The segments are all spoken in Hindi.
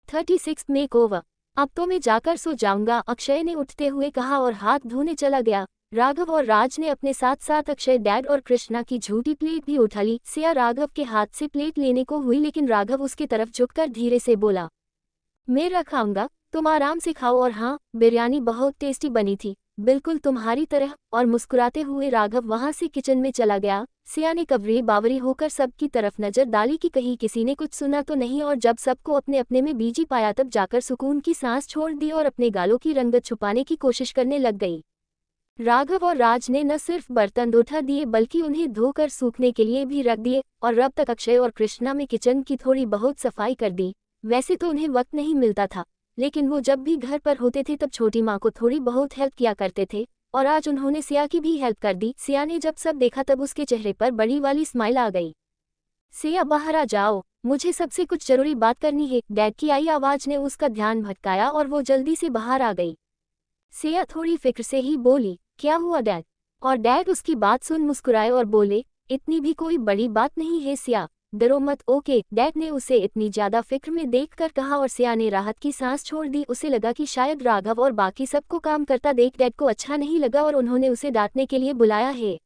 36 मेकओवर। अब तो मैं जाकर सो जाऊंगा, अक्षय ने उठते हुए कहा और हाथ धोने चला गया। राघव और राज ने अपने साथ साथ अक्षय, डैड और कृष्णा की झूठी प्लेट भी उठा ली। सिया राघव के हाथ से प्लेट लेने को हुई, लेकिन राघव उसकी तरफ झुककर धीरे से बोला, मैं रखाऊंगा, तुम आराम से खाओ। और हाँ, बिरयानी बहुत टेस्टी बनी थी, बिल्कुल तुम्हारी तरह। और मुस्कुराते हुए राघव वहां से किचन में चला गया। सिया ने कवरे बावरी होकर सबकी तरफ नजर डाली कि कहीं किसी ने कुछ सुना तो नहीं, और जब सबको अपने अपने में बीजी पाया तब जाकर सुकून की सांस छोड़ दी और अपने गालों की रंगत छुपाने की कोशिश करने लग गई। राघव और राज ने न सिर्फ बर्तन उठा दिए बल्कि उन्हें धोकर सूखने के लिए भी रख दिए, और अब तक अक्षय और कृष्णा में किचन की थोड़ी बहुत सफाई कर दी। वैसे तो उन्हें वक्त नहीं मिलता था, लेकिन वो जब भी घर पर होते थे तब छोटी माँ को थोड़ी बहुत हेल्प किया करते थे, और आज उन्होंने सिया की भी हेल्प कर दी। सिया ने जब सब देखा तब उसके चेहरे पर बड़ी वाली स्माइल आ गई। सिया, बाहर आ जाओ, मुझे सबसे कुछ जरूरी बात करनी है। डैड की आई आवाज ने उसका ध्यान भटकाया और वो जल्दी से बाहर आ गई। सिया थोड़ी फिक्र से ही बोली, क्या हुआ डैड? और डैड उसकी बात सुन मुस्कुराए और बोले, इतनी भी कोई बड़ी बात नहीं है सिया, डरो मत, ओके। डैड ने उसे इतनी ज्यादा फिक्र में देखकर कहा और सिया ने राहत की सांस छोड़ दी। उसे लगा कि शायद राघव और बाकी सबको काम करता देख डैड को अच्छा नहीं लगा और उन्होंने उसे डांटने के लिए बुलाया है।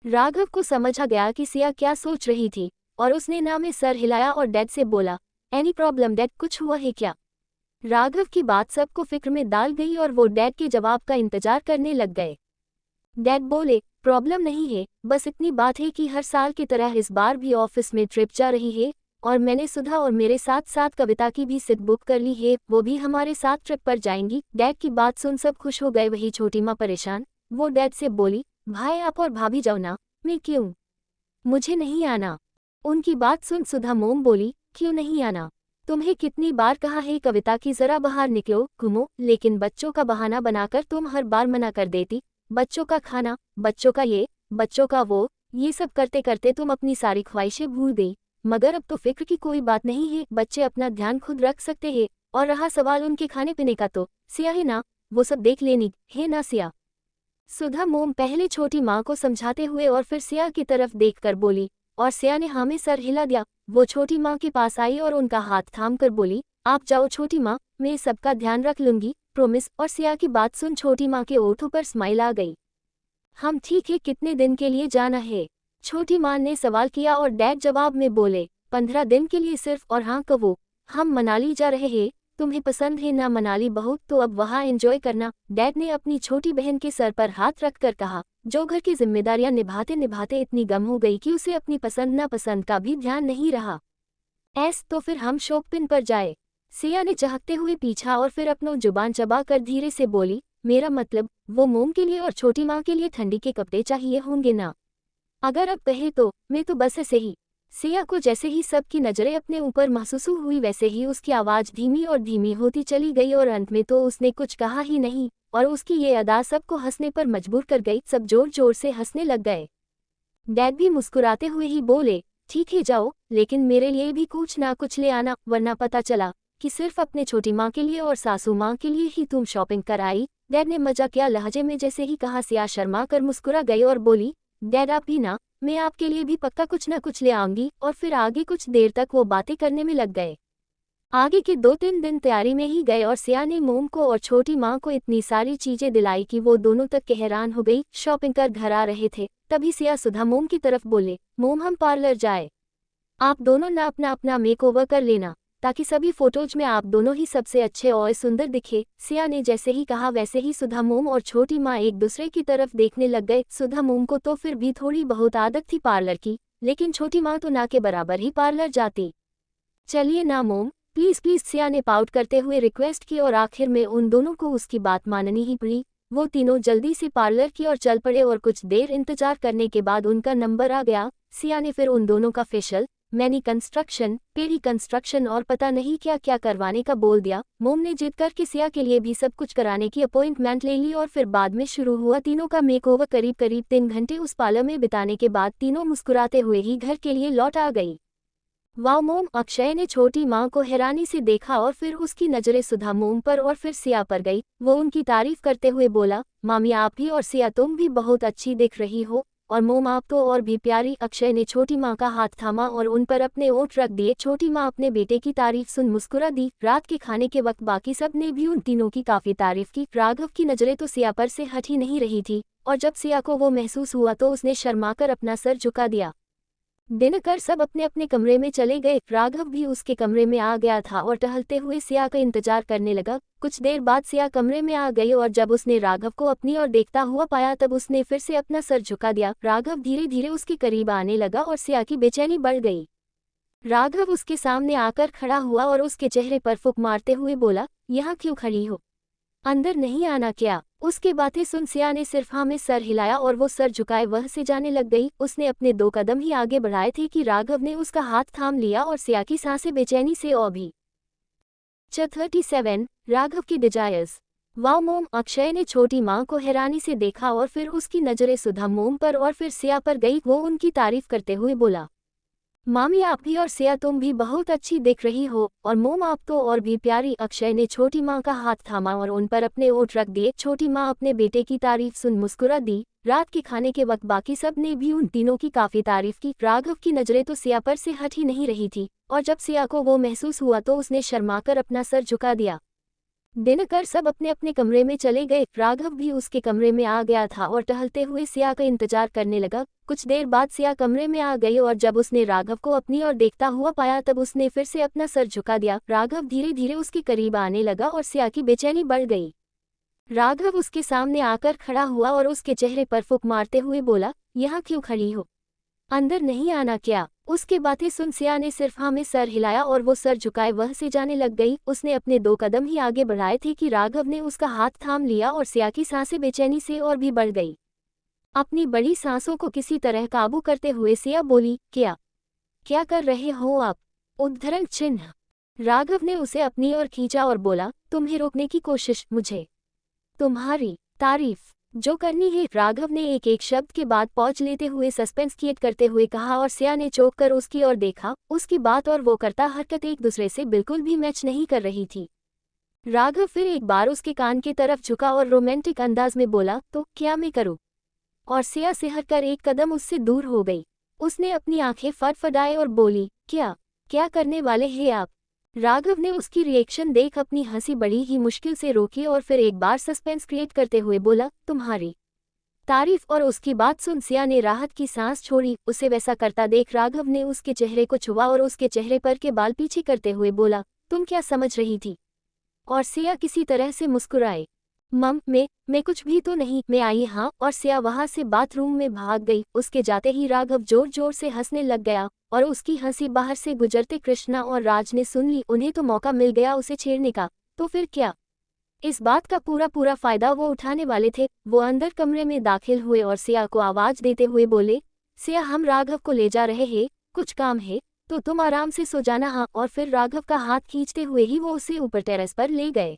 राघव को समझ आ गया कि सिया क्या सोच रही थी, और उसने ना में सर हिलाया और डैड से बोला, एनी प्रॉब्लम डैड, कुछ हुआ है क्या? राघव की बात सबको फिक्र में डाल गई और वो डैड के जवाब का इंतजार करने लग गए। डैड बोले, प्रॉब्लम नहीं है, बस इतनी बात है कि हर साल की तरह इस बार भी ऑफिस में ट्रिप जा रही है, और मैंने सुधा और मेरे साथ साथ कविता की भी सीट बुक कर ली है, वो भी हमारे साथ ट्रिप पर जाएंगी। डैड की बात सुन सब खुश हो गए, वही छोटी माँ परेशान। वो डैड से बोली, भाई आप और भाभी जाओ ना, मैं क्यों? मुझे नहीं आना। उनकी बात सुन सुधा मोम बोली, क्यों नहीं आना? तुम्हें कितनी बार कहा है कविता की जरा बाहर निकलो, घूमो, लेकिन बच्चों का बहाना बनाकर तुम हर बार मना कर देती। बच्चों का खाना, बच्चों का ये, बच्चों का वो, ये सब करते करते तुम अपनी सारी ख्वाहिशें भूल गई। मगर अब तो फिक्र की कोई बात नहीं है, बच्चे अपना ध्यान खुद रख सकते हैं। और रहा सवाल उनके खाने पीने का, तो सिया है ना, वो सब देख लेनी है ना सिया? सुधा मोम पहले छोटी माँ को समझाते हुए और फिर सिया की तरफ देखकर बोली, और सिया ने हाँ में सर हिला दिया। वो छोटी माँ के पास आई और उनका हाथ थाम कर बोली, आप जाओ छोटी माँ, मैं सबका ध्यान रख लूंगी, प्रॉमिस। और सिया की बात सुन छोटी माँ के ओठों पर स्माइल आ गई। हम ठीक है, कितने दिन के लिए जाना है? छोटी माँ ने सवाल किया और डैड जवाब में बोले, 15 दिन के लिए सिर्फ। और हाँ कहो, हम मनाली जा रहे हैं, तुम्हें पसंद है ना मनाली बहुत, तो अब वहाँ एंजॉय करना। डैड ने अपनी छोटी बहन के सर पर हाथ रखकर कहा, जो घर की जिम्मेदारियां निभाते निभाते इतनी गम हो गई कि उसे अपनी पसंद नापसंद का भी ध्यान नहीं रहा। तो फिर हम शॉपिंग पर जाए? सिया ने चाहते हुए पीछा और फिर अपनों जुबान चबा कर धीरे से बोली, मेरा मतलब वो मोम के लिए और छोटी माँ के लिए ठंडी के कपड़े चाहिए होंगे ना? अगर अब कहे तो मैं तो बस ऐसे ही। सिया को जैसे ही सबकी नजरें अपने ऊपर महसूस हुई वैसे ही उसकी आवाज धीमी और धीमी होती चली गई और अंत में तो उसने कुछ कहा ही नहीं, और उसकी ये अदा सबको हंसने पर मजबूर कर गई। सब जोर जोर से हंसने लग गए। डैड भी मुस्कुराते हुए ही बोले, ठीक है जाओ, लेकिन मेरे लिए भी कुछ ना कुछ ले आना, वरना पता चला कि सिर्फ अपने छोटी माँ के लिए और सासू माँ के लिए ही तुम शॉपिंग कर आई। डैड ने मजाकिया लहजे में जैसे ही कहा, सिया शर्मा कर मुस्कुरा गई और बोली, डैड आप भी ना, मैं आपके लिए भी पक्का कुछ ना कुछ ले आऊंगी। और फिर आगे कुछ देर तक वो बातें करने में लग गए। आगे के 2-3 दिन तैयारी में ही गए और सिया ने मोम को और छोटी माँ को इतनी सारी चीजें दिलाई कि वो दोनों तक के हैरान हो गई। शॉपिंग कर घर आ रहे थे तभी सिया सुधा मोम की तरफ बोले, मोम हम पार्लर जाए, आप दोनों ना अपना अपना मेकओवर कर लेना, ताकि सभी फोटोज में आप दोनों ही सबसे अच्छे और सुंदर दिखे। सिया ने जैसे ही कहा वैसे ही सुधा मोम और छोटी माँ एक दूसरे की तरफ देखने लग गए। सुधा मोम को तो फिर भी थोड़ी बहुत आदत थी पार्लर की, लेकिन छोटी माँ तो ना के बराबर ही पार्लर जाती। चलिए ना मोम, प्लीज प्लीज, सिया ने पाउट करते हुए रिक्वेस्ट की और आखिर में उन दोनों को उसकी बात माननी ही पड़ी। वो तीनों जल्दी से पार्लर की ओर चल पड़े और कुछ देर इंतजार करने के बाद उनका नंबर आ गया। सिया ने फिर उन दोनों का फेशियल, मैनी कंस्ट्रक्शन, पेरी कंस्ट्रक्शन और पता नहीं क्या क्या करवाने का बोल दिया। मोम ने जिद करके सिया के लिए भी सब कुछ कराने की अपॉइंटमेंट ले ली और फिर बाद में शुरू हुआ तीनों का मेकओवर। करीब करीब 3 घंटे उस पार्लर में बिताने के बाद तीनों मुस्कुराते हुए ही घर के लिए लौट आ गई। वाह मोम, अक्षय ने छोटी माँ को हैरानी से देखा और फिर उसकी नजरें सुधा मोम पर और फिर सिया पर गई। वो उनकी तारीफ करते हुए बोला, मामी आप भी और सिया तुम भी बहुत अच्छी दिख रही हो, और मोम आप तो और भी प्यारी। अक्षय ने छोटी माँ का हाथ थामा और उन पर अपने ओठ रख दिए। छोटी माँ अपने बेटे की तारीफ सुन मुस्कुरा दी। रात के खाने के वक्त बाकी सब ने भी उन तीनों की काफी तारीफ की। राघव की नजरें तो सिया पर से हट ही नहीं रही थी, और जब सिया को वो महसूस हुआ तो उसने शर्माकर अपना सर झुका दिया। दिनकर सब अपने अपने कमरे में चले गए। राघव भी उसके कमरे में आ गया था और टहलते हुए सिया का इंतजार करने लगा। कुछ देर बाद सिया कमरे में आ गई और जब उसने राघव को अपनी ओर देखता हुआ पाया तब उसने फिर से अपना सर झुका दिया। राघव धीरे धीरे उसके करीब आने लगा और सिया की बेचैनी बढ़ गई। राघव उसके सामने आकर खड़ा हुआ और उसके चेहरे पर फूंक मारते हुए बोला, यहाँ क्यों खड़ी हो, अंदर नहीं आना क्या? उसके बातें सुन सिया ने सिर्फ हाँ में सर हिलाया और वो सर झुकाए वह से जाने लग गई। उसने अपने 2 कदम ही आगे बढ़ाए थे कि राघव ने उसका हाथ थाम लिया और सिया की सांसें बेचैनी से और भी 37 राघव की डिजायर्स। वाह मोम, अक्षय ने छोटी माँ को हैरानी से देखा और फिर उसकी नजरें सुधा मोम पर और फिर सिया पर गई। वो उनकी तारीफ करते हुए बोला, मामी आप भी और सिया तुम भी बहुत अच्छी दिख रही हो, और मोम आप तो और भी प्यारी। अक्षय ने छोटी माँ का हाथ थामा और उन पर अपने ओठ रख दिए। छोटी माँ अपने बेटे की तारीफ सुन मुस्कुरा दी। रात के खाने के वक्त बाकी सब ने भी उन तीनों की काफी तारीफ की। राघव की नजरें तो सिया पर से हट ही नहीं रही थी, और जब सिया को वो महसूस हुआ तो उसने शर्माकर अपना सर झुका दिया। दिनकर सब अपने अपने कमरे में चले गए। राघव भी उसके कमरे में आ गया था और टहलते हुए सिया का इंतजार करने लगा। कुछ देर बाद सिया कमरे में आ गई और जब उसने राघव को अपनी ओर देखता हुआ पाया तब उसने फिर से अपना सर झुका दिया। राघव धीरे धीरे उसके करीब आने लगा और सिया की बेचैनी बढ़ गई। राघव उसके सामने आकर खड़ा हुआ और उसके चेहरे पर फूंक मारते हुए बोला, यहाँ क्यों खड़ी हो, अंदर नहीं आना क्या? उसके बातें सुन सिया ने सिर्फ हाँ में सर हिलाया और वो सर झुकाए वह से जाने लग गई। उसने अपने 2 कदम ही आगे बढ़ाए थे कि राघव ने उसका हाथ थाम लिया और सिया की सांसें बेचैनी से और भी बढ़ गई। अपनी बड़ी सांसों को किसी तरह काबू करते हुए सिया बोली, क्या क्या कर रहे हो आप? उद्धरण चिन्ह। राघव ने उसे अपनी ओर खींचा और बोला, तुम्हें रोकने की कोशिश, मुझे तुम्हारी तारीफ जो करनी है। राघव ने एक एक शब्द के बाद पॉज लेते हुए सस्पेंस क्रिएट करते हुए कहा और सिया ने चौंक कर उसकी ओर देखा। उसकी बात और वो करता हरकत एक दूसरे से बिल्कुल भी मैच नहीं कर रही थी। राघव फिर एक बार उसके कान की तरफ झुका और रोमांटिक अंदाज में बोला, तो क्या मैं करूं? और सिया सिहर कर एक कदम उससे दूर हो गई। उसने अपनी आंखें फड़फड़ाए और बोली, क्या क्या करने वाले हैं आप? राघव ने उसकी रिएक्शन देख अपनी हंसी बड़ी ही मुश्किल से रोकी और फिर एक बार सस्पेंस क्रिएट करते हुए बोला, तुम्हारी तारीफ। और उसकी बात सुन सिया ने राहत की सांस छोड़ी। उसे वैसा करता देख राघव ने उसके चेहरे को छुआ और उसके चेहरे पर के बाल पीछे करते हुए बोला, तुम क्या समझ रही थी? और सिया किसी तरह से मुस्कुराए, मम मैं कुछ भी तो नहीं, मैं आई हाँ। और सिया वहां से बाथरूम में भाग गई। उसके जाते ही राघव जोर जोर से हंसने लग गया और उसकी हंसी बाहर से गुजरते कृष्णा और राज ने सुन ली। उन्हें तो मौका मिल गया उसे छेड़ने का, तो फिर क्या? इस बात का पूरा फायदा वो उठाने वाले थे। वो अंदर कमरे में दाखिल हुए और सिया को आवाज देते हुए बोले, सिया हम राघव को ले जा रहे हैं, कुछ काम है तो तुम आराम से सो जाना हाँ। और फिर राघव का हाथ खींचते हुए ही वो उसे ऊपर टेरेस पर ले गए।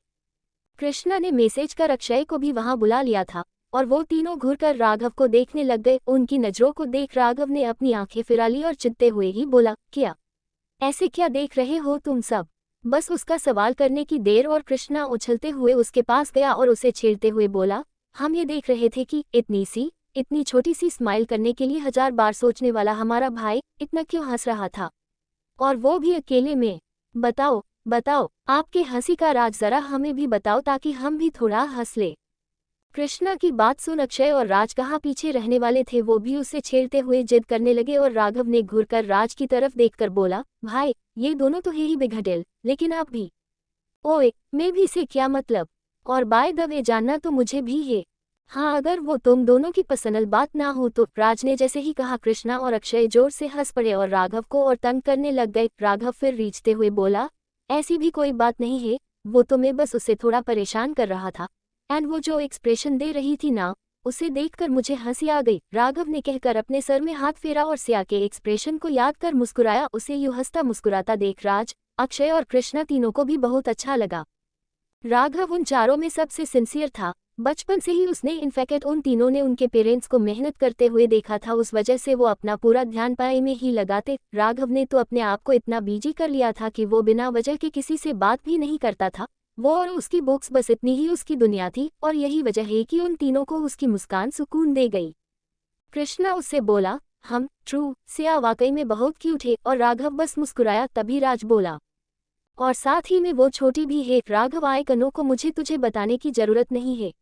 कृष्णा ने मैसेज कर अक्षय को भी वहां बुला लिया था और वो तीनों घुरकर राघव को देखने लग गए। उनकी नजरों को देख राघव ने अपनी आंखें फिरा ली और चिढ़ते हुए ही बोला, क्या ऐसे क्या देख रहे हो तुम सब? बस उसका सवाल करने की देर और कृष्णा उछलते हुए उसके पास गया और उसे छेड़ते हुए बोला, हम ये देख रहे थे कि इतनी छोटी सी स्माइल करने के लिए 1000 बार सोचने वाला हमारा भाई इतना क्यों हंस रहा था, और वो भी अकेले में। बताओ आपके हंसी का राज जरा हमें भी बताओ ताकि हम भी थोड़ा हंस ले। कृष्णा की बात सुन अक्षय और राज कहाँ पीछे रहने वाले थे, वो भी उसे छेड़ते हुए जिद करने लगे और राघव ने घूरकर राज की तरफ देखकर बोला, भाई ये दोनों तो है ही बेघटेल, लेकिन आप भी। ओए मैं भी से क्या मतलब? और बाय द वे जानना तो मुझे भी है। हाँ अगर वो तुम दोनों की पर्सनल बात ना हो तो। राज ने जैसे ही कहा कृष्णा और अक्षय जोर से हंस पड़े और राघव को और तंग करने लग गए। राघव फिर रीझते हुए बोला, ऐसी भी कोई बात नहीं है, वो तो मैं बस उसे थोड़ा परेशान कर रहा था, एंड वो जो एक्सप्रेशन दे रही थी ना, उसे देखकर मुझे हंसी आ गई। राघव ने कहकर अपने सर में हाथ फेरा और सिया के एक्सप्रेशन को याद कर मुस्कुराया। उसे यूं हंसता मुस्कुराता देख राज, अक्षय और कृष्णा तीनों को भी बहुत अच्छा लगा। राघव उन चारों में सबसे सिंसियर था। बचपन से ही उसने इनफैक्ट उन तीनों ने उनके पेरेंट्स को मेहनत करते हुए देखा था, उस वजह से वो अपना पूरा ध्यान पढ़ाई में ही लगाते। राघव ने तो अपने आप को इतना बिजी कर लिया था कि वो बिना वजह के किसी से बात भी नहीं करता था। वो और उसकी बुक्स बस इतनी ही उसकी दुनिया थी, और यही वजह है कि उन तीनों को उसकी मुस्कान सुकून दे गई। कृष्णा उससे बोला, हम ट्रू सिया वाकई में बहुत क्यूट है। और राघव बस मुस्कुराया। तभी राज बोला, और साथ ही में वो छोटी भी है। राघव आए कनों को मुझे तुझे बताने की जरूरत नहीं है,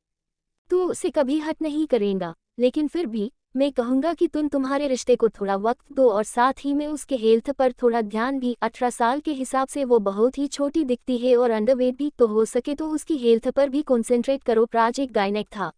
तू उसे कभी हट नहीं करेगा, लेकिन फिर भी मैं कहूंगा कि तुम तुम्हारे रिश्ते को थोड़ा वक्त दो और साथ ही में उसके हेल्थ पर थोड़ा ध्यान भी। 18 साल के हिसाब से वो बहुत ही छोटी दिखती है और अंडरवेट भी, तो हो सके तो उसकी हेल्थ पर भी कॉन्सेंट्रेट करो। राज एक गायनेक था,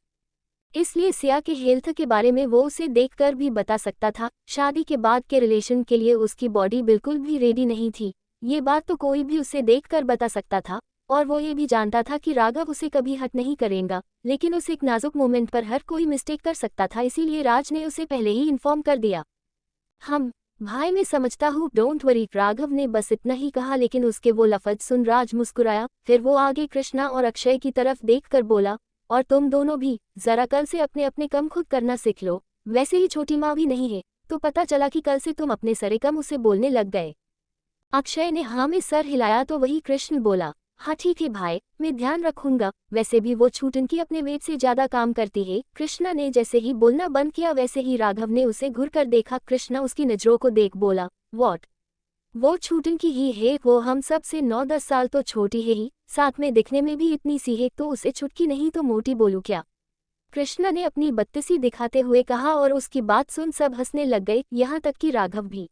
इसलिए सिया के हेल्थ के बारे में वो उसे देखकर भी बता सकता था। शादी के बाद के रिलेशन के लिए उसकी बॉडी बिल्कुल भी रेडी नहीं थी, ये बात तो कोई भी उसे देखकर बता सकता था। और वो ये भी जानता था कि राघव उसे कभी हट नहीं करेगा, लेकिन उस एक नाजुक मोमेंट पर हर कोई मिस्टेक कर सकता था, इसीलिए राज ने उसे पहले ही इन्फॉर्म कर दिया। हम भाई मैं समझता हूँ, डोंट वरी। राघव ने बस इतना ही कहा, लेकिन उसके वो लफ्ज सुन राज मुस्कुराया। फिर वो आगे कृष्णा और अक्षय की तरफ देखकर बोला, और तुम दोनों भी जरा कल से अपने अपने कम खुद करना सीख लो। वैसे ही छोटी माँ भी नहीं है, तो पता चला कि कल से तुम अपने सरे कम उसे बोलने लग गए। अक्षय ने हाँ में सर हिलाया, तो वही कृष्ण बोला, हाँ ठीक है भाई, मैं ध्यान रखूंगा। वैसे भी वो छूटन की अपने वेट से ज्यादा काम करती है। कृष्णा ने जैसे ही बोलना बंद किया, वैसे ही राघव ने उसे घुर कर देखा। कृष्णा उसकी नजरों को देख बोला, व्हाट? वो छूटन की ही है, वो हम सब से 9-10 साल तो छोटी है ही, साथ में दिखने में भी इतनी सी है, तो उसे छुटकी नहीं तो मोटी बोलूं क्या? कृष्णा ने अपनी बत्तीसी दिखाते हुए कहा, और उसकी बात सुन सब हंसने लग गए, यहाँ तक कि राघव भी।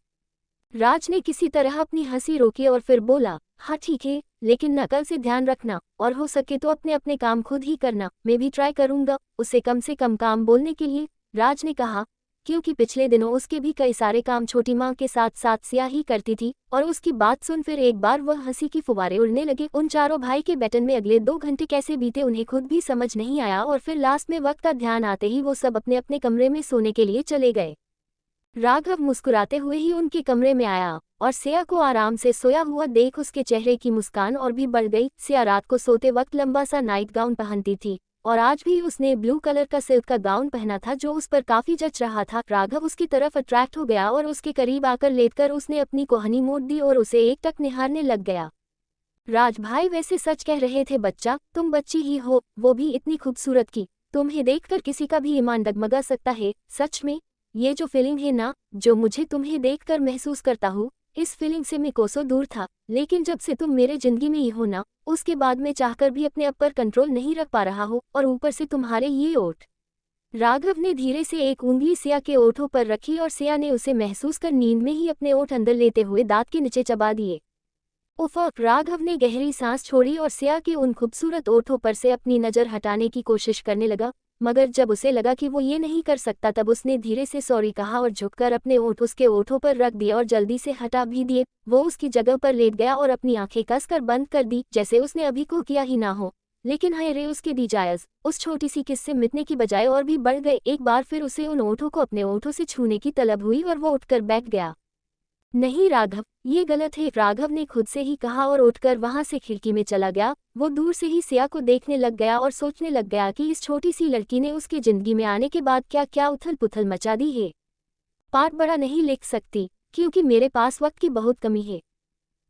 राज ने किसी तरह अपनी हंसी रोकी और फिर बोला, हाँ ठीक है, लेकिन नकल से ध्यान रखना, और हो सके तो अपने अपने काम खुद ही करना। मैं भी ट्राई करूंगा उसे कम से कम काम बोलने के लिए, राज ने कहा, क्योंकि पिछले दिनों उसके भी कई सारे काम छोटी माँ के साथ साथ सिया ही करती थी। और उसकी बात सुन फिर एक बार वह हंसी की फुवारे उड़ने लगे। उन चारों भाई के बैटन में अगले 2 घंटे कैसे बीते उन्हें खुद भी समझ नहीं आया, और फिर लास्ट में वक्त का ध्यान आते ही वो सब अपने अपने कमरे में सोने के लिए चले गए। राघव मुस्कुराते हुए ही उनके कमरे में आया, और सिया को आराम से सोया हुआ देख उसके चेहरे की मुस्कान और भी बढ़ गई। सिया रात को सोते वक्त लंबा सा नाइट गाउन पहनती थी, और आज भी उसने ब्लू कलर का सिल्क का गाउन पहना था जो उस पर काफी जच रहा था। राघव उसकी तरफ अट्रैक्ट हो गया और उसके करीब आकर लेटकर उसने अपनी कोहनी मोड़ दी और उसे एकटक निहारने लग गया। राज भाई वैसे सच कह रहे थे बच्चा, तुम बच्ची ही हो, वो भी इतनी खूबसूरत की। तुम्हें देखकर किसी का भी ईमान डगमगा सकता है। सच में ये जो फीलिंग है ना, जो मुझे तुम्हें देखकर महसूस करता हूँ, इस फीलिंग से मैं कोसों दूर था। लेकिन जब से तुम मेरे जिंदगी में ही हो ना, उसके बाद मैं चाहकर भी अपने आप पर कंट्रोल नहीं रख पा रहा हूँ। और ऊपर से तुम्हारे ये ओठ। राघव ने धीरे से एक उंगली सिया के ओठों पर रखी, और सिया ने उसे महसूस कर नींद में ही अपने ओठ अंदर लेते हुए दांत के नीचे चबा दिए। उफ! राघव ने गहरी सांस छोड़ी और सिया के उन खूबसूरत ओठों पर से अपनी नज़र हटाने की कोशिश करने लगा, मगर जब उसे लगा कि वो ये नहीं कर सकता, तब उसने धीरे से सॉरी कहा और झुककर अपने ओठ उसके ओठों पर रख दिए और जल्दी से हटा भी दिए। वो उसकी जगह पर लेट गया और अपनी आंखें कसकर बंद कर दी, जैसे उसने अभी को किया ही ना हो। लेकिन हाय रे, उसके डिजायर्स उस छोटी सी किस से मिटने की बजाय और भी बढ़ गए। एक बार फिर उसे उन ओठों को अपने ओठों से छूने की तलब हुई और वो उठकर बैठ गया। नहीं राघव, ये गलत है, राघव ने खुद से ही कहा और उठकर वहां से खिड़की में चला गया। वो दूर से ही सिया को देखने लग गया और सोचने लग गया कि इस छोटी सी लड़की ने उसकी जिंदगी में आने के बाद क्या क्या उथल पुथल मचा दी है। पार्ट बड़ा नहीं लिख सकती, क्योंकि मेरे पास वक्त की बहुत कमी है।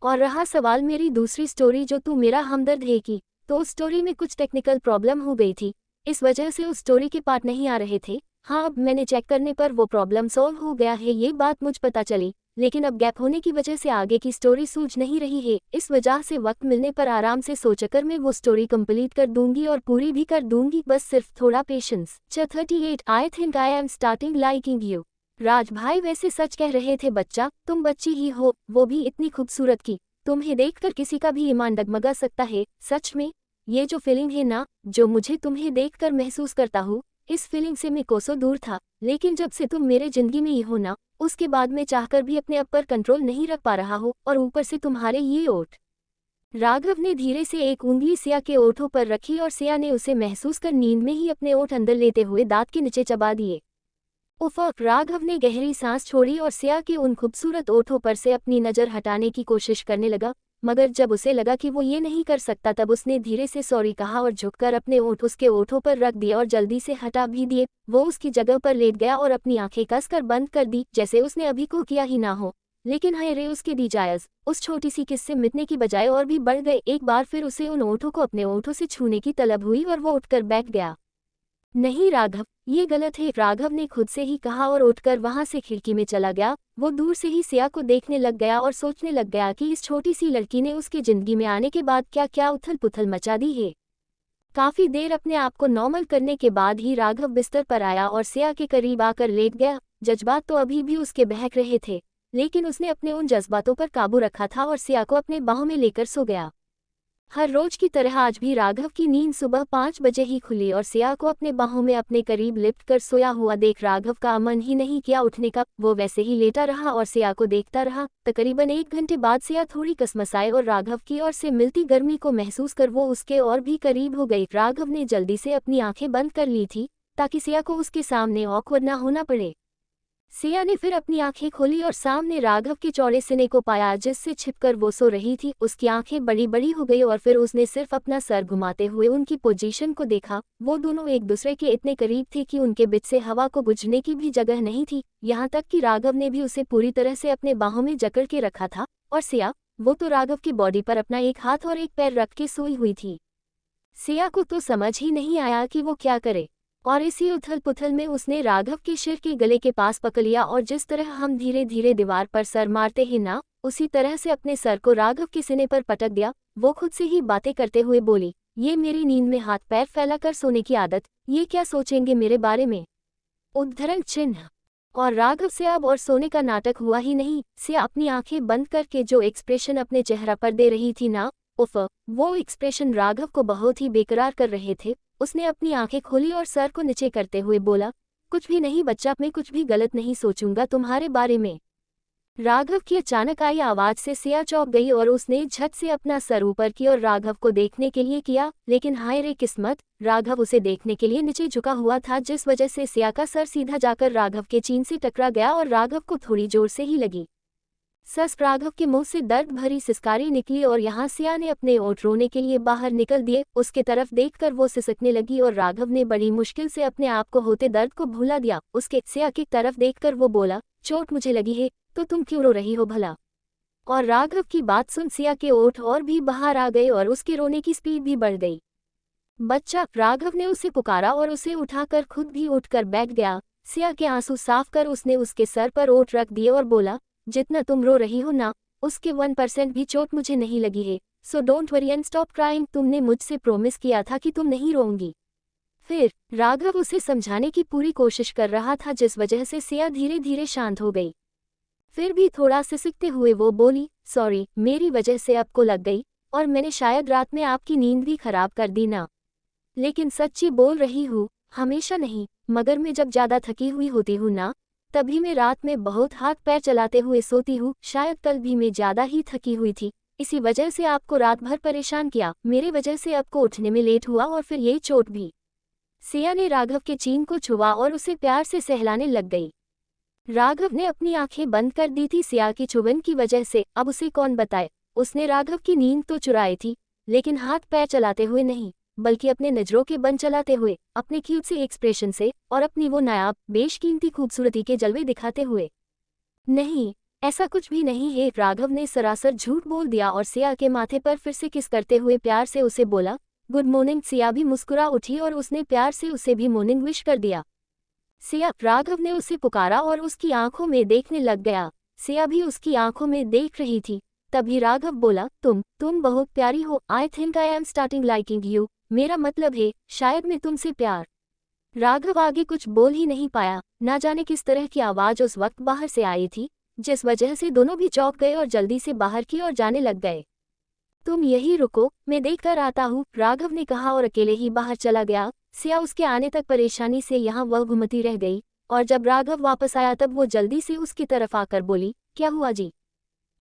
और रहा सवाल मेरी दूसरी स्टोरी जो तू मेरा हमदर्द है की, तो उस स्टोरी में कुछ टेक्निकल प्रॉब्लम हो गई थी, इस वजह से उस स्टोरी के पार्ट नहीं आ रहे थे। हाँ, अब मैंने चेक करने पर वो प्रॉब्लम सॉल्व हो गया है, ये बात मुझ पता चली। लेकिन अब गैप होने की वजह से आगे की स्टोरी सूझ नहीं रही है। इस वजह से वक्त मिलने पर आराम से सोचकर मैं वो स्टोरी कंप्लीट कर दूंगी और पूरी भी कर दूंगी, बस सिर्फ थोड़ा patience. 38 I think I am starting liking you. Raj भाई वैसे सच कह रहे थे बच्चा, तुम बच्ची ही हो, वो भी इतनी खूबसूरत की। तुम्हें देखकर किसी का भी ईमान डगमगा सकता है। सच में ये जो फीलिंग है ना, जो मुझे तुम्हें देखकर महसूस करता हूँ, इस फीलिंग से मैं कोसों दूर था। लेकिन जब से तुम मेरे जिंदगी में ही हो ना, उसके बाद मैं चाहकर भी अपने आप पर कंट्रोल नहीं रख पा रहा हूँ, और ऊपर से तुम्हारे ये ओठ। राघव ने धीरे से एक उंगली सिया के ओठों पर रखी और सिया ने उसे महसूस कर नींद में ही अपने ओठ अंदर लेते हुए दांत के नीचे चबा दिए। उफ! राघव ने गहरी सांस छोड़ी और सिया के उन खूबसूरत ओठों पर से अपनी नज़र हटाने की कोशिश करने लगा, मगर जब उसे लगा कि वो ये नहीं कर सकता, तब उसने धीरे से सॉरी कहा और झुककर अपने ओठ उसके ओठों पर रख दिए और जल्दी से हटा भी दिए। वो उसकी जगह पर लेट गया और अपनी आंखें कसकर बंद कर दी, जैसे उसने अभी को किया ही ना हो। लेकिन हाय रे, उसके डिजायर्स उस छोटी सी किस से मिटने की बजाय और भी बढ़ गए। एक बार फिर उसे उन ओठों को अपने ओठों से छूने की तलब हुई और वो उठकर बैठ गया। नहीं राघव, ये गलत है, राघव ने खुद से ही कहा और उठकर वहां से खिड़की में चला गया। वो दूर से ही सिया को देखने लग गया और सोचने लग गया कि इस छोटी सी लड़की ने उसकी जिंदगी में आने के बाद क्या क्या उथल पुथल मचा दी है। काफी देर अपने आप को नॉर्मल करने के बाद ही राघव बिस्तर पर आया और सिया के करीब आकर लेट गया। जज्बात तो अभी भी उसके बहक रहे थे, लेकिन उसने अपने उन जज्बातों पर काबू रखा था और सिया को अपने बाहों में लेकर सो गया। हर रोज की तरह आज भी राघव की नींद सुबह 5 बजे ही खुली और सिया को अपने बाहों में अपने करीब लिपट कर सोया हुआ देख राघव का मन ही नहीं किया उठने का। वो वैसे ही लेटा रहा और सिया को देखता रहा। तकरीबन 1 घंटे बाद सिया थोड़ी कसमसाई और राघव की ओर से मिलती गर्मी को महसूस कर वो उसके और भी करीब हो गई। राघव ने जल्दी से अपनी आंखें बंद कर ली थी ताकि सिया को उसके सामने ऑकवर्ड ना होना पड़े। सिया ने फिर अपनी आंखें खोली और सामने राघव के चौड़े सिने को पाया जिससे छिपकर वो सो रही थी। उसकी आंखें बड़ी बड़ी हो गई और फिर उसने सिर्फ अपना सर घुमाते हुए उनकी पोजीशन को देखा। वो दोनों एक दूसरे के इतने करीब थे कि उनके बीच से हवा को गुजरने की भी जगह नहीं थी। यहाँ तक कि राघव ने भी उसे पूरी तरह से अपने बाहों में जकड़ के रखा था और सिया, वो तो राघव की बॉडी पर अपना एक हाथ और एक पैर रख के सोई हुई थी। सिया को तो समझ ही नहीं आया कि वो क्या करे और इसी उथल पुथल में उसने राघव के सिर के गले के पास पकड़ लिया और जिस तरह हम धीरे धीरे दीवार पर सर मारते हैं ना, उसी तरह से अपने सर को राघव के सीने पर पटक दिया। वो खुद से ही बातें करते हुए बोली, ये मेरी नींद में हाथ पैर फैलाकर सोने की आदत, ये क्या सोचेंगे मेरे बारे में, उद्धरण चिन्ह। और राघव से अब और सोने का नाटक हुआ ही नहीं। सिया अपनी आंखें बंद करके जो एक्सप्रेशन अपने चेहरा पर दे रही थी ना, उफ, वो एक्सप्रेशन राघव को बहुत ही बेकरार कर रहे थे। उसने अपनी आंखें खोली और सर को नीचे करते हुए बोला, कुछ भी नहीं बच्चा, मैं कुछ भी गलत नहीं सोचूंगा तुम्हारे बारे में। राघव की अचानक आई आवाज से सिया चौंक गई और उसने झट से अपना सर ऊपर की और राघव को देखने के लिए किया, लेकिन हाय रे किस्मत, राघव उसे देखने के लिए नीचे झुका हुआ था जिस वजह से सिया का सर सीधा जाकर राघव के चीन से टकरा गया और राघव को थोड़ी जोर से ही लगी। सस राघव के मुंह से दर्द भरी सिसकारी निकली और यहाँ सिया ने अपने ओठ रोने के लिए बाहर निकल दिए। उसके तरफ देखकर वो सिसकने लगी और राघव ने बड़ी मुश्किल से अपने आप को होते दर्द को भुला दिया। उसके सिया की तरफ देखकर वो बोला, चोट मुझे लगी है तो तुम क्यों रो रही हो भला। और राघव की बात सुन सिया के ओठ और भी बाहर आ गए और उसके रोने की स्पीड भी बढ़ गई। बच्चा, राघव ने उसे पुकारा और उसे उठाकर खुद भी उठकर बैठ गया। सिया के आंसू साफ कर उसने उसके सर पर ओठ रख दिए और बोला, जितना तुम रो रही हो ना, उसके 1% भी चोट मुझे नहीं लगी है, so don't worry and stop crying. तुमने मुझसे प्रॉमिस किया था कि तुम नहीं रोऊंगी। फिर राघव उसे समझाने की पूरी कोशिश कर रहा था जिस वजह से सिया धीरे धीरे शांत हो गई। फिर भी थोड़ा सिसकते हुए वो बोली, सॉरी, मेरी वजह से आपको लग गई और मैंने शायद रात में आपकी नींद भी खराब कर दी ना। लेकिन सच्ची बोल रही हूँ, हमेशा नहीं, मगर मैं जब ज्यादा थकी हुई होती हूँ ना, तभी मैं रात में बहुत हाथ पैर चलाते हुए सोती हूँ। शायद कल भी मैं ज्यादा ही थकी हुई थी, इसी वजह से आपको रात भर परेशान किया, मेरे वजह से आपको उठने में लेट हुआ और फिर ये चोट भी। सिया ने राघव के चीन को छुआ और उसे प्यार से सहलाने लग गई। राघव ने अपनी आंखें बंद कर दी थी सिया की चुभन की वजह से। अब उसे कौन बताए, उसने राघव की नींद तो चुराई थी, लेकिन हाथ पैर चलाते हुए नहीं, बल्कि अपने नजरों के बन चलाते हुए, अपने क्यूट से एक्सप्रेशन से और अपनी वो नायाब बेशकीमती खूबसूरती के जलवे दिखाते हुए। नहीं, ऐसा कुछ भी नहीं है, राघव ने सरासर झूठ बोल दिया और सिया के माथे पर फिर से किस करते हुए प्यार से उसे बोला, गुड मॉर्निंग। सिया भी मुस्कुरा उठी और उसने प्यार से उसे भी मॉर्निंग विश कर दिया। सिया, राघव ने उसे पुकारा और उसकी आंखों में देखने लग गया। सिया भी उसकी आंखों में देख रही थी। तभी राघव बोला, तुम बहुत प्यारी हो, आई think I am starting liking you, मेरा मतलब है शायद मैं तुमसे प्यार। राघव आगे कुछ बोल ही नहीं पाया। ना जाने किस तरह की आवाज उस वक्त बाहर से आई थी जिस वजह से दोनों भी चौंक गए और जल्दी से बाहर की ओर जाने लग गए। तुम यही रुको, मैं देख कर आता हूँ, राघव ने कहा और अकेले ही बाहर चला गया। सिया उसके आने तक परेशानी से यहाँ वह घुमती रह गई और जब राघव वापस आया तब वो जल्दी से उसकी तरफ आकर बोली, क्या हुआ जी,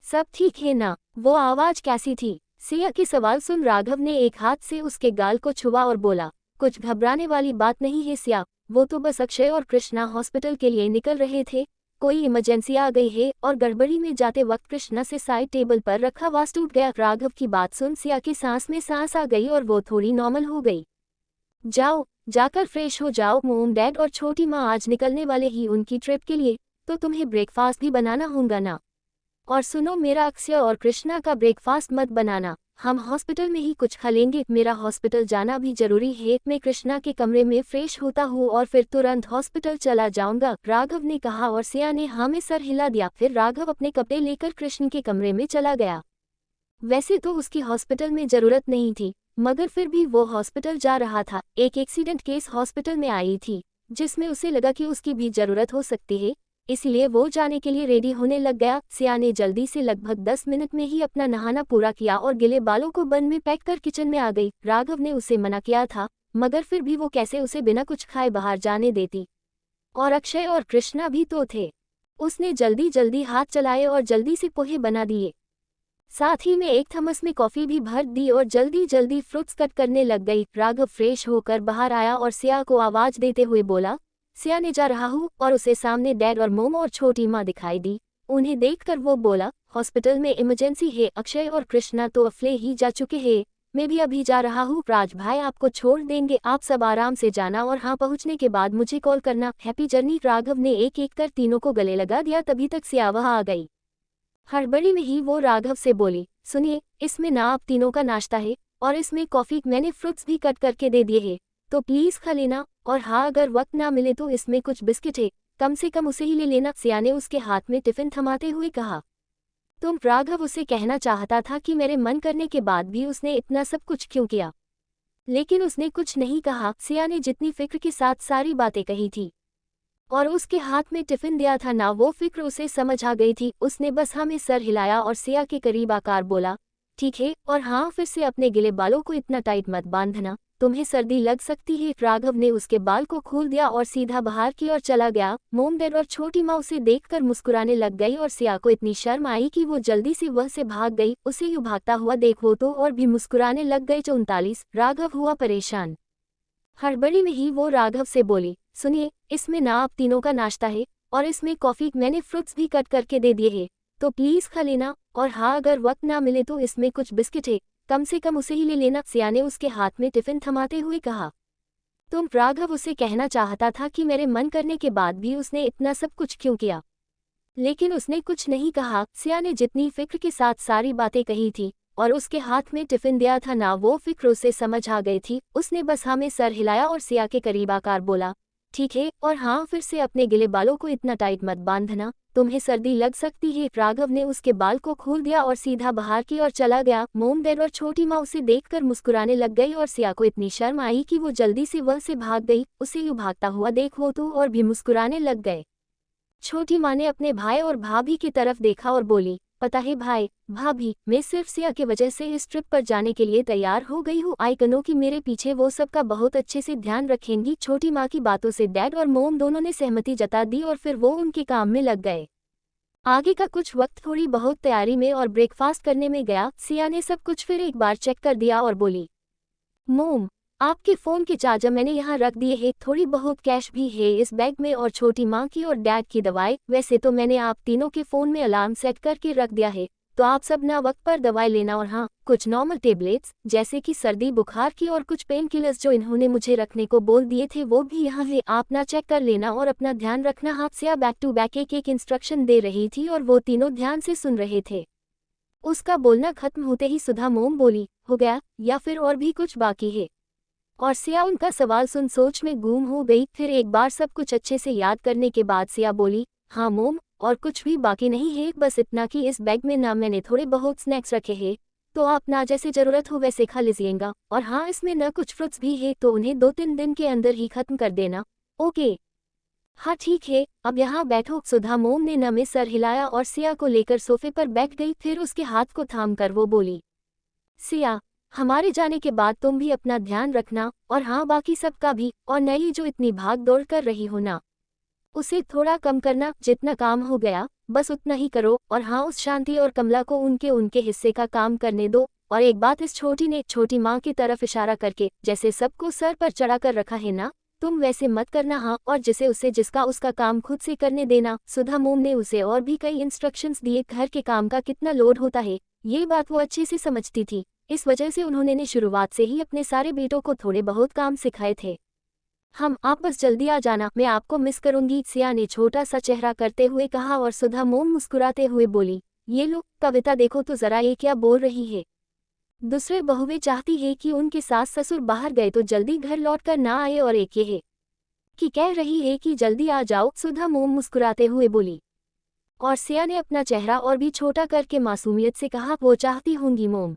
सब ठीक है ना, वो आवाज कैसी थी। सिया के सवाल सुन राघव ने एक हाथ से उसके गाल को छुआ और बोला, कुछ घबराने वाली बात नहीं है सिया, वो तो बस अक्षय और कृष्णा हॉस्पिटल के लिए निकल रहे थे, कोई इमरजेंसी आ गई है और गड़बड़ी में जाते वक्त कृष्णा से साइड टेबल पर रखा वास टूट गया। राघव की बात सुन सिया की सांस में सांस आ गई और वो थोड़ी नॉर्मल हो गई। जाओ, जाकर फ्रेश हो जाओ, मोम डैड और छोटी माँ आज निकलने वाले ही उनकी ट्रिप के लिए, तो तुम्हें ब्रेकफास्ट भी बनाना होगा ना। और सुनो, मेरा अक्षय और कृष्णा का ब्रेकफास्ट मत बनाना, हम हॉस्पिटल में ही कुछ खा लेंगे, मेरा हॉस्पिटल जाना भी जरूरी है। मैं कृष्णा के कमरे में फ्रेश होता हूँ और फिर तुरंत हॉस्पिटल चला जाऊंगा, राघव ने कहा और सिया ने हाँ में सर हिला दिया। फिर राघव अपने कपड़े लेकर कृष्ण के कमरे में चला गया। वैसे तो उसकी हॉस्पिटल में जरूरत नहीं थी, मगर फिर भी वो हॉस्पिटल जा रहा था। एक एक्सीडेंट केस हॉस्पिटल में आई थी जिसमें उसे लगा कि उसकी भी जरूरत हो सकती है, इसलिए वो जाने के लिए रेडी होने लग गया। सिया ने जल्दी से लगभग 10 मिनट में ही अपना नहाना पूरा किया और गिले बालों को बन में पैक कर किचन में आ गई। राघव ने उसे मना किया था, मगर फिर भी वो कैसे उसे बिना कुछ खाए बाहर जाने देती। और अक्षय और कृष्णा भी तो थे। उसने जल्दी जल्दी हाथ चलाए और जल्दी से पोहे बना दिए, साथ ही में एक थर्मस में कॉफी भी भर दी और जल्दी जल्दी फ्रूट्स कट करने लग गई। राघव फ्रेश होकर बाहर आया और सिया को आवाज देते हुए बोला, सिया ने जा रहा हूँ, और उसे सामने डैड और मोम और छोटी माँ दिखाई दी। उन्हें देखकर वो बोला, हॉस्पिटल में इमरजेंसी है, अक्षय और कृष्णा तो अफले ही जा चुके हैं, मैं भी अभी जा रहा हूँ। राज भाई आपको छोड़ देंगे, आप सब आराम से जाना और हाँ पहुँचने के बाद मुझे कॉल करना, हैप्पी जर्नी। राघव ने एक एक कर तीनों को गले लगा दिया। तभी तक सिया वहाँ आ गई। हड़बड़ी में ही वो राघव से बोली, सुनिए, इसमें ना आप तीनों का नाश्ता है और इसमें कॉफी, मैंने फ्रूट्स भी कट करके दे दिए हैं, तो प्लीज खा लेना, और हाँ अगर वक्त ना मिले तो इसमें कुछ बिस्किट है, कम से कम उसे ही ले लेना। सिया ने उसके हाथ में टिफिन थमाते हुए कहा। तुम राघव उसे कहना चाहता था कि मेरे मन करने के बाद भी उसने इतना सब कुछ क्यों किया, लेकिन उसने कुछ नहीं कहा। सिया ने जितनी फिक्र के साथ सारी बातें कही थी और उसके हाथ में टिफिन दिया था ना, वो फिक्र उसे समझ आ गई थी। उसने बस हाँ में सर हिलाया और सिया के करीब आकर बोला, ठीक है, और हाँ फिर से अपने गिले बालों को इतना टाइट मत बांधना, तुम्हें सर्दी लग सकती है। राघव ने उसके बाल को खोल दिया और सीधा बाहर की ओर चला गया। मोम डैड और छोटी माँ उसे देखकर मुस्कुराने लग गई और सिया को इतनी शर्म आई कि वो जल्दी से वह से भाग गई। उसे यूं भागता हुआ देखो तो और भी मुस्कुराने लग गए। 39 राघव हुआ परेशान। हड़बड़ी में ही वो राघव से बोली, सुनिए, इसमें ना आप तीनों का नाश्ता है और इसमें कॉफी, मैंने फ्रूट्स भी कट करके दे दिए हैं, तो प्लीज खा लेना, और हाँ अगर वक्त ना मिले तो इसमें कुछ बिस्किट है, कम से कम उसे ही ले लेना। सिया ने उसके हाथ में टिफिन थमाते हुए कहा। तुम राघव उसे कहना चाहता था कि मेरे मन करने के बाद भी उसने इतना सब कुछ क्यों किया, लेकिन उसने कुछ नहीं कहा। सिया ने जितनी फिक्र के साथ सारी बातें कही थी और उसके हाथ में टिफिन दिया था ना, वो फिक्र उसे समझ आ गई थी। उसने बस हाँ में सर हिलाया और सिया के करीब आकर बोला, ठीक है, और हाँ फिर से अपने गिले बालों को इतना टाइट मत बांधना, तुम्हें सर्दी लग सकती है। राघव ने उसके बाल को खोल दिया और सीधा बाहर की ओर चला गया। मोम डैड और छोटी माँ उसे देखकर मुस्कुराने लग गई और सिया को इतनी शर्म आई कि वो जल्दी से वह से भाग गई। उसे यूं भागता हुआ देखो तो और भी मुस्कुराने लग गए। छोटी माँ ने अपने भाई और भाभी की तरफ देखा और बोली, पता है भाई भाभी, मैं सिर्फ सिया की वजह से इस ट्रिप पर जाने के लिए तैयार हो गई हूँ। आई कनो कि मेरे पीछे वो सबका बहुत अच्छे से ध्यान रखेंगी। छोटी माँ की बातों से डैड और मोम दोनों ने सहमति जता दी और फिर वो उनके काम में लग गए। आगे का कुछ वक्त थोड़ी बहुत तैयारी में और ब्रेकफास्ट करने में गया। सिया ने सब कुछ फिर एक बार चेक कर दिया और बोली, मोम, आपके फ़ोन के चार्जर मैंने यहाँ रख दिए हैं, थोड़ी बहुत कैश भी है इस बैग में, और छोटी माँ की और डैड की दवाई। वैसे तो मैंने आप तीनों के फ़ोन में अलार्म सेट करके रख दिया है, तो आप सब ना वक्त पर दवाई लेना, और हाँ कुछ नॉर्मल टेबलेट्स जैसे कि सर्दी बुखार की और कुछ पेन किलर्स जो इन्होंने मुझे रखने को बोल दिए थे वो भी यहाँ है, आप ना चेक कर लेना और अपना ध्यान रखना। हाथ से बैक टू बैक एक एक इंस्ट्रक्शन दे रही थी और वो तीनों ध्यान से सुन रहे थे। उसका बोलना खत्म होते ही सुधा मोम बोली, हो गया या फिर और भी कुछ बाकी है? और सिया उनका सवाल सुन सोच में गुम हो गई। फिर एक बार सब कुछ अच्छे से याद करने के बाद सिया बोली, हाँ मोम, और कुछ भी बाकी नहीं है, बस इतना कि इस बैग में ना मैंने थोड़े बहुत स्नैक्स रखे हैं, तो आप ना जैसे ज़रूरत हो वैसे खा लीजिएगा, और हाँ इसमें न कुछ फ्रूट्स भी है, तो उन्हें 2-3 दिन के अंदर ही खत्म कर देना। ओके, हाँ ठीक है, अब यहाँ बैठो। सुधा मोम ने न में सर हिलाया और सिया को लेकर सोफे पर बैठ गई। फिर उसके हाथ को थाम कर वो बोली, सिया, हमारे जाने के बाद तुम भी अपना ध्यान रखना, और हाँ बाकी सबका भी, और नई जो इतनी भाग दौड़ कर रही हो ना, उसे थोड़ा कम करना, जितना काम हो गया बस उतना ही करो, और हाँ उस शांति और कमला को उनके उनके हिस्से का काम करने दो। और एक बात, इस छोटी ने छोटी माँ की तरफ इशारा करके, जैसे सबको सर पर चढ़ा कर रखा है ना, तुम वैसे मत करना, हाँ, और जिसे उसे जिसका उसका काम खुद से करने देना। सुधा मोम ने उसे और भी कई इंस्ट्रक्शंस दिए। घर के काम का कितना लोड होता है ये बात वो अच्छे से समझती थी, इस वजह से उन्होंने शुरुआत से ही अपने सारे बेटों को थोड़े बहुत काम सिखाए थे। आप बस जल्दी आ जाना, मैं आपको मिस करूंगी, सिया ने छोटा सा चेहरा करते हुए कहा। और सुधा मोम मुस्कुराते हुए बोली, ये लो कविता, देखो तो जरा ये क्या बोल रही है। दूसरे बहुएं चाहती है कि उनके सास ससुर बाहर गए तो जल्दी घर लौट कर ना आए और एक ये है कि कह रही है कि जल्दी आ जाओ, सुधा मोम मुस्कुराते हुए बोली। और सिया ने अपना चेहरा और भी छोटा करके मासूमियत से कहा, वो चाहती होंगी मोम,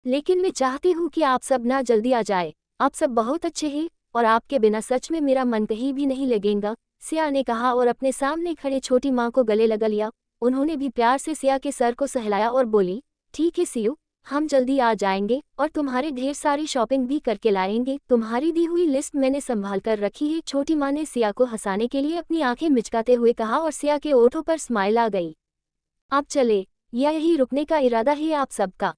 लेकिन मैं चाहती हूँ कि आप सब ना जल्दी आ जाए। आप सब बहुत अच्छे हैं और आपके बिना सच में मेरा मन कहीं भी नहीं लगेगा, सिया ने कहा और अपने सामने खड़े छोटी माँ को गले लगा लिया। उन्होंने भी प्यार से सिया के सर को सहलाया और बोली, ठीक है सियो, हम जल्दी आ जाएंगे और तुम्हारे ढेर सारी शॉपिंग भी करके लाएंगे। तुम्हारी दी हुई लिस्ट मैंने संभाल कर रखी है। छोटी माँ ने सिया को हंसाने के लिए अपनी आंखें मिचकाते हुए कहा और सिया के ओठों पर स्माइल आ गई। आप चले या यही रुकने का इरादा है आप सबका?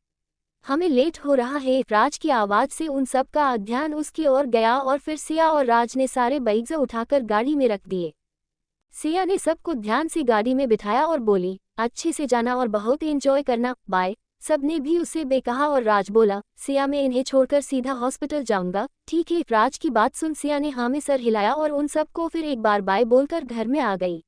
हमें लेट हो रहा है। राज की आवाज से उन सब का ध्यान उसकी ओर गया और फिर सिया और राज ने सारे बैग्स उठाकर गाड़ी में रख दिए। सिया ने सबको ध्यान से गाड़ी में बिठाया और बोली, अच्छे से जाना और बहुत एंजॉय करना, बाय। सबने भी उसे बेकहा और राज बोला, सिया मैं इन्हें छोड़कर सीधा हॉस्पिटल जाऊंगा। ठीक है। राज की बात सुन सिया ने हाँ में सर हिलाया और उन सबको फिर एक बार बाय बोलकर घर में आ गई।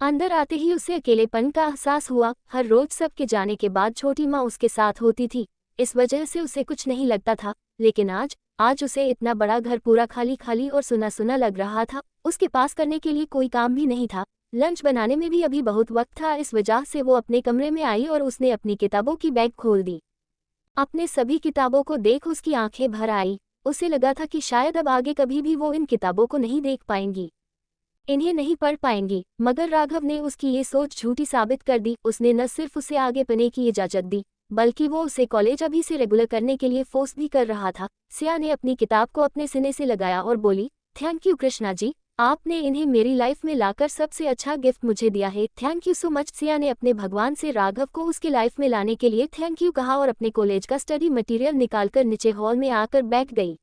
अंदर आते ही उसे अकेलेपन का एहसास हुआ। हर रोज सबके जाने के बाद छोटी माँ उसके साथ होती थी, इस वजह से उसे कुछ नहीं लगता था। लेकिन आज उसे इतना बड़ा घर पूरा खाली खाली और सुना सुना लग रहा था। उसके पास करने के लिए कोई काम भी नहीं था। लंच बनाने में भी अभी बहुत वक्त था। इस वजह से वो अपने कमरे में आई और उसने अपनी किताबों की बैग खोल दी। अपने सभी किताबों को देख उसकी आंखें भर आई। उसे लगा था कि शायद अब आगे कभी भी वो इन किताबों को नहीं देख पाएंगी, इन्हें नहीं पढ़ पाएंगी। मगर राघव ने उसकी ये सोच झूठी साबित कर दी। उसने न सिर्फ उसे आगे पढ़ने की इजाजत दी, बल्कि वो उसे कॉलेज अभी से रेगुलर करने के लिए फोर्स भी कर रहा था। सिया ने अपनी किताब को अपने सीने से लगाया और बोली, थैंक यू कृष्णा जी, आपने इन्हें मेरी लाइफ में लाकर सबसे अच्छा गिफ्ट मुझे दिया है। Thank you so much. Siya ने अपने भगवान से राघव को उसके लाइफ में लाने के लिए थैंक यू कहा और अपने कॉलेज का स्टडी मटेरियल निकालकर नीचे हॉल में आकर बैठ गई।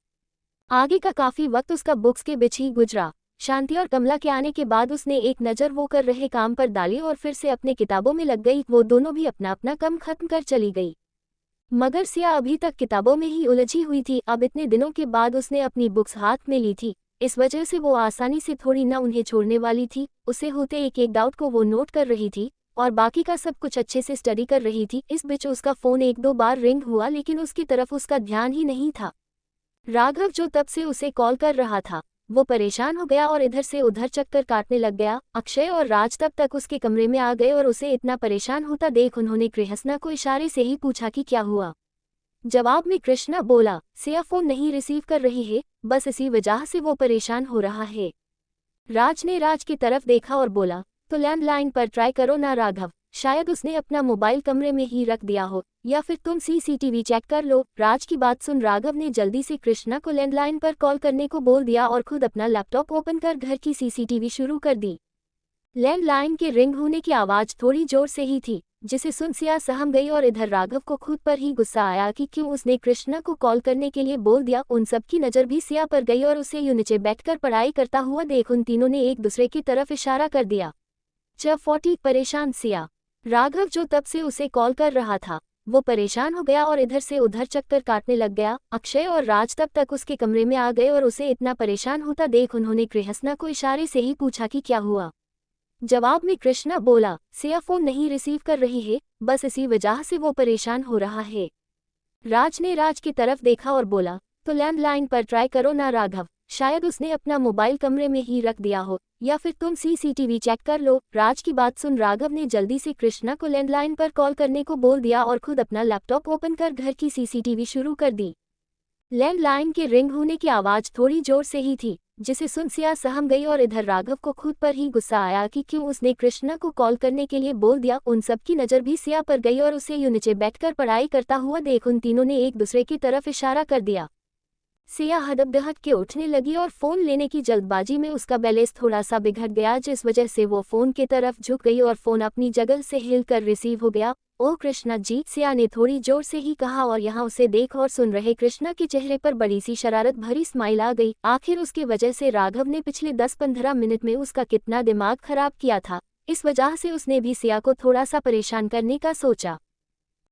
आगे का काफी वक्त उसका बुक्स के बीच ही गुजरा। शांति और कमला के आने के बाद उसने एक नज़र वो कर रहे काम पर डाली और फिर से अपने किताबों में लग गई। वो दोनों भी अपना अपना काम खत्म कर चली गई, मगर सिया अभी तक किताबों में ही उलझी हुई थी। अब इतने दिनों के बाद उसने अपनी बुक्स हाथ में ली थी, इस वजह से वो आसानी से थोड़ी ना उन्हें छोड़ने वाली थी। उसे होते एक एक डाउट को वो नोट कर रही थी और बाकी का सब कुछ अच्छे से स्टडी कर रही थी। इस बीच उसका फ़ोन एक दो बार रिंग हुआ, लेकिन उसकी तरफ उसका ध्यान ही नहीं था। राघव जो तब से उसे कॉल कर रहा था, वो परेशान हो गया और इधर से उधर चक्कर काटने लग गया। अक्षय और राज तब तक उसके कमरे में आ गए और उसे इतना परेशान होता देख उन्होंने कृष्णा को इशारे से ही पूछा कि क्या हुआ। जवाब में कृष्णा बोला, सिया फोन नहीं रिसीव कर रही है, बस इसी वजह से वो परेशान हो रहा है। राज ने राज की तरफ देखा और बोला, तो लैंडलाइन पर ट्राई करो ना राघव, शायद उसने अपना मोबाइल कमरे में ही रख दिया हो, या फिर तुम सीसीटीवी चेक कर लो। राज की बात सुन राघव ने जल्दी से कृष्णा को लैंडलाइन पर कॉल करने को बोल दिया और खुद अपना लैपटॉप ओपन कर घर की सीसीटीवी शुरू कर दी। लैंडलाइन के रिंग होने की आवाज थोड़ी जोर से ही थी, जिसे सुन सिया सहम गई और इधर राघव को खुद पर ही गुस्सा आया कि क्यों उसने कृष्णा को कॉल करने के लिए बोल दिया। उन सब की नज़र भी सिया पर गई और उसे यूं नीचे बैठकर पढ़ाई करता हुआ देख उन तीनों ने एक दूसरे की तरफ इशारा कर दिया। 40 परेशान सिया। राघव जो तब से उसे कॉल कर रहा था, वो परेशान हो गया और इधर से उधर चक्कर काटने लग गया। अक्षय और राज तब तक उसके कमरे में आ गए और उसे इतना परेशान होता देख उन्होंने कृष्णा को इशारे से ही पूछा कि क्या हुआ। जवाब में कृष्णा बोला, सिया फोन नहीं रिसीव कर रही है, बस इसी वजह से वो परेशान हो रहा है। राज ने राज की तरफ देखा और बोला, तो लैंडलाइन पर ट्राई करो ना राघव, शायद उसने अपना मोबाइल कमरे में ही रख दिया हो, या फिर तुम सीसीटीवी चेक कर लो। राज की बात सुन राघव ने जल्दी से कृष्णा को लैंडलाइन पर कॉल करने को बोल दिया और खुद अपना लैपटॉप ओपन कर घर की सीसीटीवी शुरू कर दी। लैंडलाइन के रिंग होने की आवाज थोड़ी जोर से ही थी, जिसे सुन सिया सहम गई और इधर राघव को खुद पर ही गुस्सा आया कि क्यों उसने कृष्णा को कॉल करने के लिए बोल दिया। उन सब की नज़र भी सिया पर गई और उसे यूं नीचे बैठकर पढ़ाई करता हुआ देख उन तीनों ने एक दूसरे की तरफ इशारा कर दिया। सिया हड़बड़ाहट के उठने लगी और फोन लेने की जल्दबाजी में उसका बैलेंस थोड़ा सा बिगड़ गया, जिस वजह से वो फोन की तरफ झुक गई और फोन अपनी जगह से हिलकर रिसीव हो गया। ओह कृष्णा जी, सिया ने थोड़ी जोर से ही कहा और यहाँ उसे देख और सुन रहे कृष्णा के चेहरे पर बड़ी सी शरारत भरी स्माइल आ गई। आखिर उसके वजह से राघव ने पिछले 10-15 मिनट में उसका कितना दिमाग खराब किया था, इस वजह से उसने भी सिया को थोड़ा सा परेशान करने का सोचा।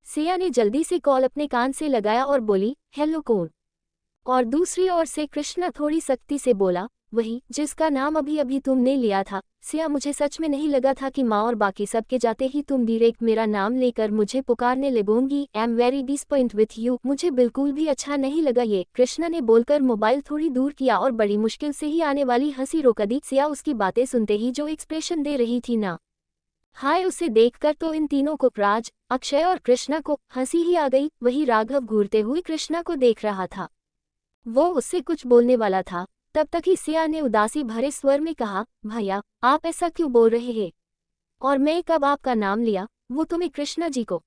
सिया ने जल्दी से कॉल अपने कान से लगाया और बोली, हेलो कौन? और दूसरी ओर से कृष्णा थोड़ी सख्ती से बोला, वही जिसका नाम अभी अभी तुमने लिया था। सिया, मुझे सच में नहीं लगा था कि माँ और बाकी सबके जाते ही तुम डायरेक्ट मेरा नाम लेकर मुझे पुकारने लगोगी। I am very disappoint with you. मुझे बिल्कुल भी अच्छा नहीं लगा ये। कृष्णा ने बोलकर मोबाइल थोड़ी दूर किया और बड़ी मुश्किल से ही आने वाली हंसी रोक दी। सिया उसकी बातें सुनते ही जो एक्सप्रेशन दे रही थी ना, हाय, उसे देखकर तो इन तीनों को, राज, अक्षय और कृष्णा को, हंसी ही आ गई। वही राघव घूरते हुए कृष्णा को देख रहा था। वो उससे कुछ बोलने वाला था, तब तक ही सिया ने उदासी भरे स्वर में कहा, भैया आप ऐसा क्यों बोल रहे हैं? और मैं कब आपका नाम लिया? वो तुम्हें कृष्णा जी को।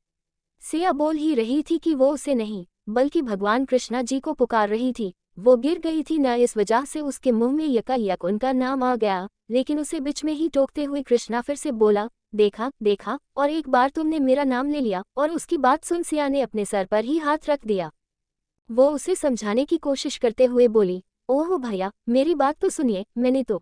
सिया बोल ही रही थी कि वो उसे नहीं बल्कि भगवान कृष्णा जी को पुकार रही थी। वो गिर गई थी न, इस वजह से उसके मुंह में यकायक उनका नाम आ गया। लेकिन उसे बीच में ही टोकते हुए कृष्णा फिर से बोला, देखा देखा, और एक बार तुमने मेरा नाम ले लिया। और उसकी बात सुन सिया ने अपने सर पर ही हाथ रख दिया। वो उसे समझाने की कोशिश करते हुए बोली, ओह भैया मेरी बात तो सुनिए, मैंने तो।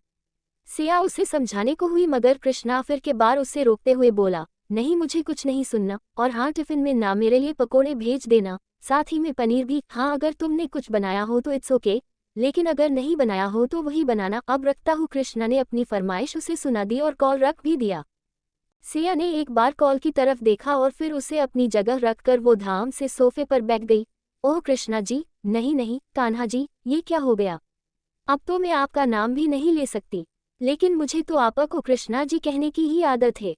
सिया उसे समझाने को हुई मगर कृष्णा फिर के बार उसे रोकते हुए बोला, नहीं मुझे कुछ नहीं सुनना। और हाँ, टिफिन में ना मेरे लिए पकोड़े भेज देना, साथ ही में पनीर भी। हाँ, अगर तुमने कुछ बनाया हो तो इट्स ओके, लेकिन अगर नहीं बनाया हो तो वही बनाना। अब रखता हूँ। कृष्णा ने अपनी फरमाइश उसे सुना दी और कॉल रख भी दिया। सिया ने एक बार कॉल की तरफ देखा और फिर उसे अपनी जगह रखकर वो धाम से सोफे पर बैठ गई। ओह कृष्णा जी, नहीं नहीं कान्हा जी, ये क्या हो गया? अब तो मैं आपका नाम भी नहीं ले सकती। लेकिन मुझे तो आपा को कृष्णा जी कहने की ही आदत है।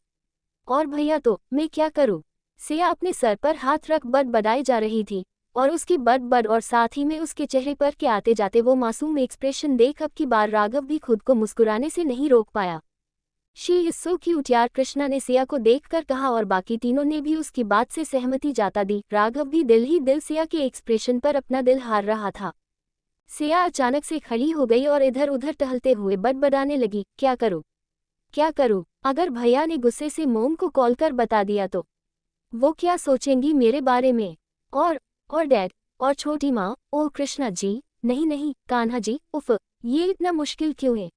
और भैया तो मैं क्या करूं? सिया अपने सर पर हाथ रख बड़बड़ाई जा रही थी और उसकी बड़बड़ और साथ ही में उसके चेहरे पर के आते जाते वो मासूम एक्सप्रेशन देख अब की बार राघव भी खुद को मुस्कुराने से नहीं रोक पाया। शी इज सो क्यूट यार, कृष्णा ने सिया को देखकर कहा और बाकी तीनों ने भी उसकी बात से सहमति जाता दी। राघव भी दिल ही दिल सिया के एक्सप्रेशन पर अपना दिल हार रहा था। सिया अचानक से खड़ी हो गई और इधर उधर टहलते हुए बड़बड़ाने लगी, क्या करूं? क्या करूं? अगर भैया ने गुस्से से मोम को कॉल कर बता दिया तो वो क्या सोचेंगी मेरे बारे में? और डैड और छोटी माँ। ओह कृष्णा जी, नहीं नहीं कान्हा जी, उफ, ये इतना मुश्किल क्यों है?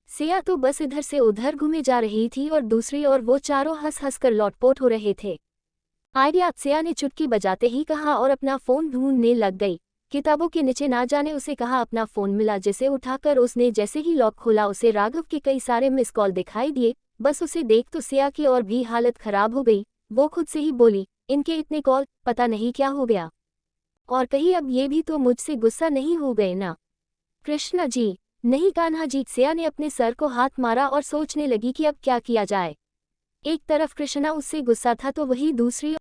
सिया तो बस इधर से उधर घूमे जा रही थी और दूसरी ओर वो चारों हंस हंस कर लौटपोट हो रहे थे। आइडिया, सिया ने चुटकी बजाते ही कहा और अपना फोन ढूंढने लग गई। किताबों के नीचे ना जाने उसे कहा अपना फोन मिला, जिसे उठाकर उसने जैसे ही लॉक खोला उसे राघव के कई सारे मिस कॉल दिखाई दिए। बस उसे देख तो सिया की और भी हालत खराब हो गई। वो खुद से ही बोली, इनके इतने कॉल, पता नहीं क्या हो गया। और कहीं अब ये भी तो मुझसे गुस्सा नहीं हो गए ना? कृष्णा जी, नहीं कान्हा जी। सिया ने अपने सर को हाथ मारा और सोचने लगी कि अब क्या किया जाए। एक तरफ कृष्णा उससे गुस्सा था तो वही दूसरी